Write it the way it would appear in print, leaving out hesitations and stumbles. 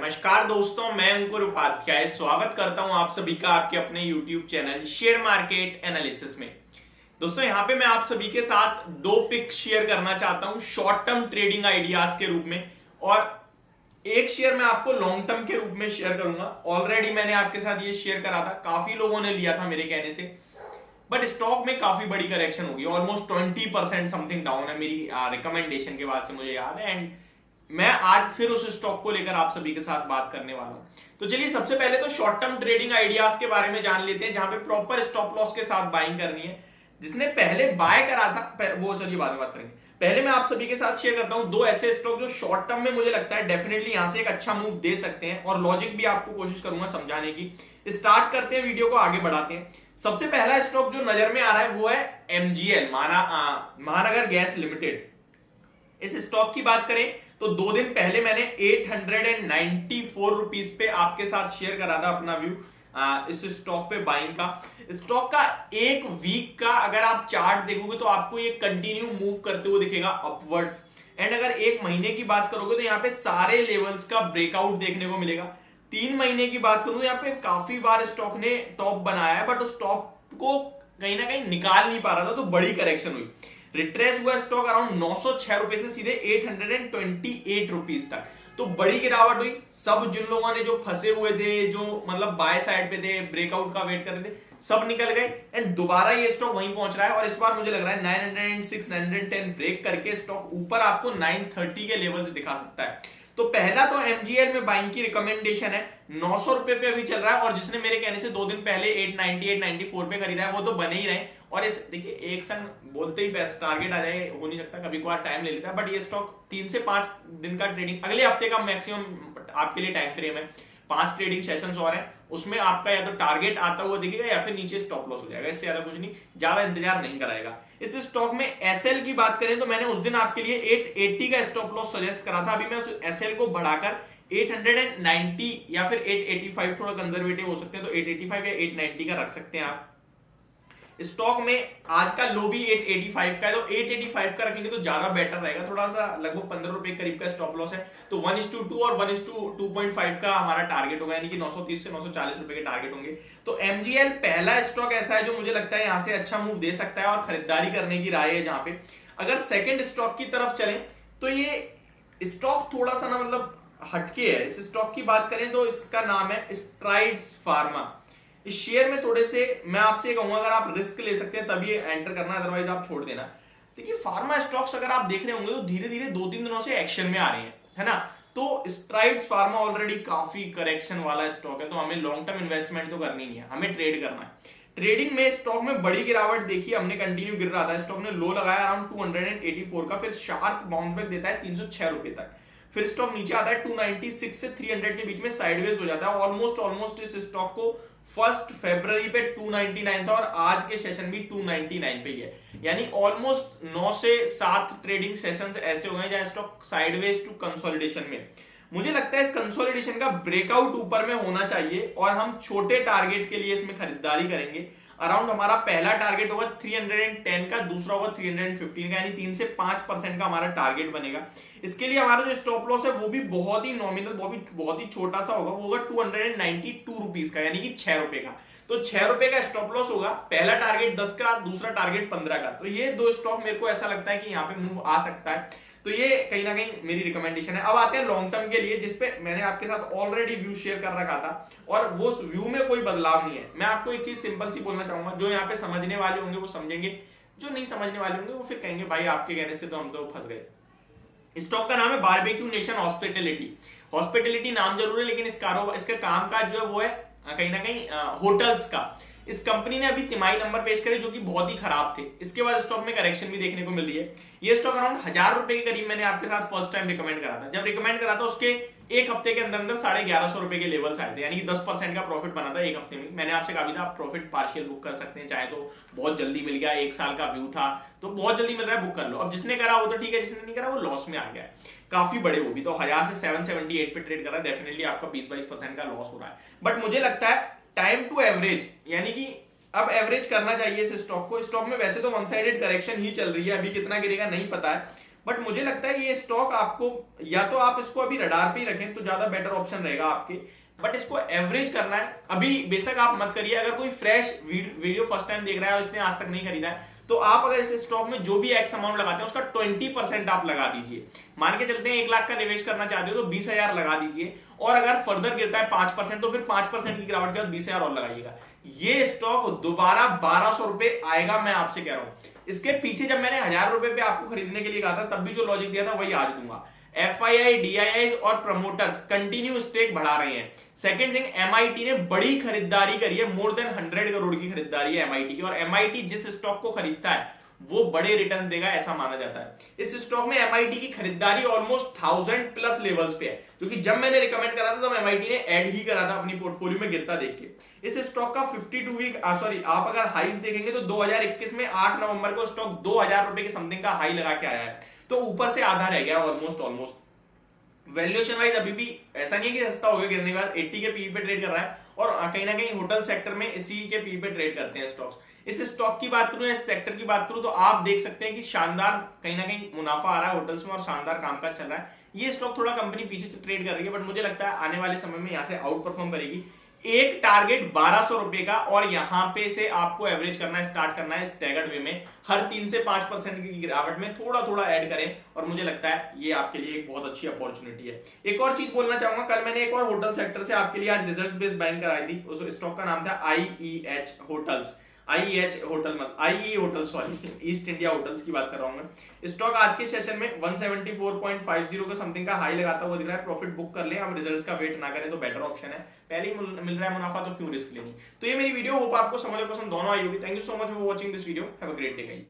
नमस्कार दोस्तों, मैं अंकुर उपाध्याय स्वागत करता हूं आप सभी का आपके अपने YouTube channel share market analysis में। दोस्तों यहां पे मैं आप सभी के साथ दो पिक शेयर करना चाहता हूं शॉर्ट टर्म ट्रेडिंग आइडियाज के रूप में, और एक शेयर मैं आपको लॉन्ग टर्म के रूप में शेयर करूंगा। ऑलरेडी मैंने आपके साथ ये शेयर करा था, काफी लोगों ने लिया था मेरे कहने से, बट स्टॉक में काफी बड़ी करेक्शन होगी, ऑलमोस्ट 20% समथिंग डाउन है मेरी रिकमेंडेशन के बाद से, मुझे याद है। एंड मैं आज फिर उस स्टॉक को लेकर आप सभी के साथ बात करने वाला हूं। तो चलिए सबसे पहले तो शॉर्ट टर्म ट्रेडिंग आइडियाज के बारे में जान लेते हैं, जहां पे प्रॉपर स्टॉप लॉस के साथ बाइंग करनी है। जिसने पहले बाय करा था वो चलिए बाद में बात करेंगे। पहले मैं आप सभी के साथ शेयर करता हूं दो ऐसे स्टॉक जो शॉर्ट टर्म में मुझे लगता है डेफिनेटली यहां से एक अच्छा मूव दे सकते हैं, और लॉजिक भी आपको कोशिश करूंगा समझाने की। स्टार्ट करते हैं, वीडियो को आगे बढ़ाते हैं। सबसे पहला स्टॉक जो नजर में आ रहा है वो है MGL, महानगर गैस लिमिटेड। इस स्टॉक की बात करें तो 2 दिन पहले मैंने 894 रुपीज पे आपके साथ शेयर करा था अपना व्यू इस स्टॉक पे बाइंग का। स्टॉक का एक वीक का अगर आप चार्ट देखोगे तो आपको ये कंटिन्यू मूव करते हुए दिखेगा अपवर्ड्स। एंड अगर एक महीने की बात करोगे तो यहाँ पे सारे लेवल्स का ब्रेकआउट देखने को मिलेगा। 3 महीने की बात करूं तो यहाँ पे काफी बार स्टॉक ने टॉप बनाया है, बट उस टॉप को कहीं ना कहीं निकाल नहीं पा रहा था, तो बड़ी करेक्शन हुई। रिट्रेस हुआ स्टॉक अराउंड 906 रुपए से सीधे 828 रुपीज तक, तो बड़ी गिरावट हुई। सब जिन लोगों ने जो फंसे हुए थे, जो मतलब बाय साइड पे थे, ब्रेकआउट का वेट कर रहे थे, सब निकल गए। एंड दोबारा ये स्टॉक वहीं पहुंच रहा है, और इस बार मुझे लग रहा है 906 910 ब्रेक करके स्टॉक ऊपर आपको 930 के लेवल से दिखा सकता है। तो पहला तो MGL में बाइंग की रिकमेंडेशन है। 900 रुपए पे अभी चल रहा है, और जिसने मेरे कहने से 2 दिन पहले 890 894 पे खरीदा है वो तो बने ही रहे। और इस देखिए एक संग बोलते ही बेस्ट टारगेट आ जाए हो नहीं सकता, कभी कभार टाइम ले लेता है, बट ये स्टॉक 3 से 5 दिन का ट्रेडिंग, अगले हफ्ते का मैक्सिमम आपके लिए टाइम फ्रेम है। 5 ट्रेडिंग सेशंस और हैं, उसमें आपका या तो टारगेट आता हुआ दिखेगा या फिर नीचे स्टॉप लॉस हो जाएगा। इससे ज्यादा कुछ नहीं, ज्यादा इंतजार नहीं कराएगा। इस स्टॉक में SL की बात करें तो मैंने उस दिन आपके लिए 880 का स्टॉप लॉस सजेस्ट करा था। अभी मैं उस SL को बढ़ाकर 890 या फिर 885, थोड़ा कंजर्वेटिव हो सकते हैं तो 885 या 890 का रख सकते हैं आप। स्टॉक में आज का लो भी 885 का है, तो 885 का रखेंगे तो ज्यादा बेटर रहेगा। थोड़ा सा लगभग 15 रुपए करीब का स्टॉप लॉस है, तो 1:2 और 1:2.5 का हमारा टारगेट होगा, यानी कि 930 से 940 रुपए के टारगेट होंगे। तो MGL पहला स्टॉक ऐसा है जो मुझे लगता है यहां से अच्छा मूव दे सकता है, और खरीदारी करने की राय है जहां पे। अगर सेकेंड स्टॉक की तरफ चलें तो ये स्टॉक थोड़ा सा ना मतलब हटके है। इस स्टॉक की बात करें तो इसका नाम है स्ट्राइड्स फार्मा। इस शेयर में थोड़े से मैं आपसे कहूंगा अगर आप रिस्क ले सकते हैं तभी एंटर करना, अदरवाइज आप छोड़ देना। देखिए फार्मा स्टॉक्स अगर आप देख रहे होंगे तो धीरे धीरे 2-3 दिनों से एक्शन में आ रहे हैं, है ना। तो स्ट्राइड्स फार्मा ऑलरेडी काफी करेक्शन वाला स्टॉक है, तो हमें लॉन्ग टर्म इन्वेस्टमेंट तो करनी नहीं है, हमें ट्रेड करना है। ट्रेडिंग में स्टॉक में बड़ी गिरावट देखी हमने, कंटिन्यू गिर रहा था। स्टॉक ने लो लगाया अराउंड 284 का, फिर शार्प बाउंस बैक देता है 306 रुपए तक, फिर स्टॉक नीचे आता है 296 से 300 के बीच में साइडवेज हो जाता है। ऑलमोस्ट इस स्टॉक को 1 फरवरी पे 299 था, और आज के सेशन भी 299 पे ही है, यानी ऑलमोस्ट 9 से 7 ट्रेडिंग सेशंस ऐसे हो गए जहां स्टॉक साइडवेज टू कंसोलिडेशन में। मुझे लगता है इस कंसोलिडेशन का ब्रेकआउट ऊपर में होना चाहिए, और हम छोटे टारगेट के लिए इसमें खरीदारी करेंगे। अराउंड हमारा पहला टारगेट होगा 310 का, दूसरा होगा 315 का, यानी 3 से 5% का हमारा टारगेट बनेगा। इसके लिए हमारा जो स्टॉप लॉस है वो भी बहुत ही नॉमिनल, बहुत ही छोटा सा होगा, वो होगा 292 रुपीज का, यानी कि 6 रुपए का। तो 6 रुपए का स्टॉप लॉस होगा, पहला टारगेट 10 का, दूसरा टारगेट 15 का। तो ये दो स्टॉक मेरे को ऐसा लगता है कि यहाँ पे मूव आ सकता है, तो ये कहीं ना कहीं मेरी रिकमेंडेशन है। अब आते हैं लॉन्ग टर्म के लिए, जिसपे मैंने आपके साथ ऑलरेडी व्यू शेयर कर रखा था, और वो व्यू में कोई बदलाव नहीं है। मैं आपको एक चीज सिंपल सी बोलना चाहूंगा, जो यहाँ पे समझने वाले होंगे वो समझेंगे, जो नहीं समझने वाले होंगे वो फिर कहेंगे भाई आपके कहने से तो हम तो फंस गए। स्टॉक का नाम है बारबेक्यू नेशन हॉस्पिटैलिटी। हॉस्पिटैलिटी नाम जरूर है, लेकिन इसका काम काज जो है वो है कहीं ना कहीं होटल्स का। इस कंपनी ने अभी तिमाही नंबर पेश करे जो कि बहुत ही खराब थे। इसके बाद स्टॉक में करेक्शन भी देखने को मिल रही है। ये स्टॉक अराउंड 1000 रुपए के करीब मैंने आपके साथ फर्स्ट टाइम रिकमेंड करा था। जब रिकमेंड करा था उसके एक हफ्ते के अंदर अंदर 1150 रुपए के लेवल्स आए थे, यानी कि 10% का प्रॉफिट बना था एक हफ्ते में। मैंने आपसे कहा भी था आप प्रॉफिट पार्शियल बुक कर सकते हैं, चाहे तो बहुत जल्दी मिल गया, 1 साल का व्यू था तो बहुत जल्दी मिल रहा है, बुक कर लो। अब जिसने करा वो तो ठीक है, जिसने नहीं करा वो लॉस में आ गया है, काफी बड़े वो भी। तो 1000 से 778 पे ट्रेड कर रहा है, डेफिनेटली आपका 20-22% का लॉस हो रहा है। बट मुझे लगता है टाइम टू एवरेज, यानी कि अब एवरेज करना चाहिए इस स्टॉक को। स्टॉक में वैसे तो वन साइडेड करेक्शन ही चल रही है, अभी कितना गिरेगा नहीं पता है, बट मुझे लगता है ये स्टॉक आपको, या तो आप इसको अभी रडार पे ही रखें तो ज्यादा बेटर ऑप्शन रहेगा आपके, बट इसको एवरेज करना है अभी। बेशक आप मत करिए, अगर कोई फ्रेश वीडियो फर्स्ट टाइम देख रहा है और उसने आज तक नहीं खरीदा है, तो आप अगर इस स्टॉक में जो भी एक्स अमाउंट लगाते हैं उसका 20% आप लगा दीजिए। मान के चलते हैं 1 लाख का निवेश करना चाहते हो तो 20,000 लगा दीजिए, और अगर फर्दर गिरता है 5% तो फिर 5% की गिरावट के बाद 20,000 और लगाइएगा। ये स्टॉक दोबारा 1200 रुपए आएगा, मैं आपसे कह रहा हूं। इसके पीछे जब मैंने 1000 रुपए पे आपको खरीदने के लिए कहा था, तब भी जो लॉजिक दिया था वही आज दूंगा। FII, DIIs और प्रमोटर्स कंटिन्यू स्टेक बढ़ा रहे हैं। सेकंड थिंग, MIT ने बड़ी खरीदारी करी है, मोर देन 100 करोड़ की खरीदारी है MIT की, और MIT जिस स्टॉक को खरीदता है वो बड़े रिटर्न देगा ऐसा माना जाता है। इस स्टॉक में MIT की खरीदारी ऑलमोस्ट 1000 प्लस लेवल्स पे है, जो कि जब मैंने रिकमेंड करा था तो MIT ने ऐड ही करा था अपनी पोर्टफोलियो में गिरता देख के। इस स्टॉक का 52 वीक आप अगर हाईज देखेंगे तो 2021 में 8 नवंबर को स्टॉक 2000 रुपए के समथिंग का हाई लगा के आया है, तो ऊपर से आधा रह गया ऑलमोस्ट। वैल्यूएशन वाइज अभी भी ऐसा नहीं है कि सस्ता हो गया गिरने के बाद, 80 के पीई पे ट्रेड कर रहा है, और कहीं ना कहीं होटल सेक्टर में इसी के पीई पे ट्रेड करते हैं स्टॉक्स। इस स्टॉक की बात करूं, इस सेक्टर की बात करूं, तो आप देख सकते हैं कि शानदार कहीं ना कहीं मुनाफा आ रहा है होटल्स में और शानदार कामकाज चल रहा है। ये स्टॉक थोड़ा कंपनी पीछे से ट्रेड कर रही है, बट मुझे लगता है आने वाले समय में यहां से आउट परफॉर्म करेगी। एक टारगेट 1200 रुपए का, और यहां पे से आपको एवरेज करना है, स्टार्ट करना है स्टैगर्ड वे में, हर 3 से 5% की गिरावट में थोड़ा थोड़ा ऐड करें, और मुझे लगता है ये आपके लिए एक बहुत अच्छी अपॉर्चुनिटी है। एक और चीज बोलना चाहूंगा, कल मैंने एक और होटल सेक्टर से आपके लिए आज रिजल्ट बेस्ड बाइंग कराई थी। उस स्टॉक का नाम था IEH होटल्स, IEH होटल मत, IE hotel, sorry, east India hotels की बात कर रहा हूं मैं। स्टॉक आज के सेशन में 174.50 का समथिंग का हाई लगाता हुआ दिख रहा है। प्रॉफिट बुक कर ले, अब रिजल्ट्स का वेट ना करें तो बेटर ऑप्शन है, पहले ही मिल रहा है मुनाफा तो क्यों रिस्क लेनी। तो ये मेरी वीडियो, होप आपको समझ और पसंद दोनों आई होगी। Thank you so much for watching this video, have a great day guys.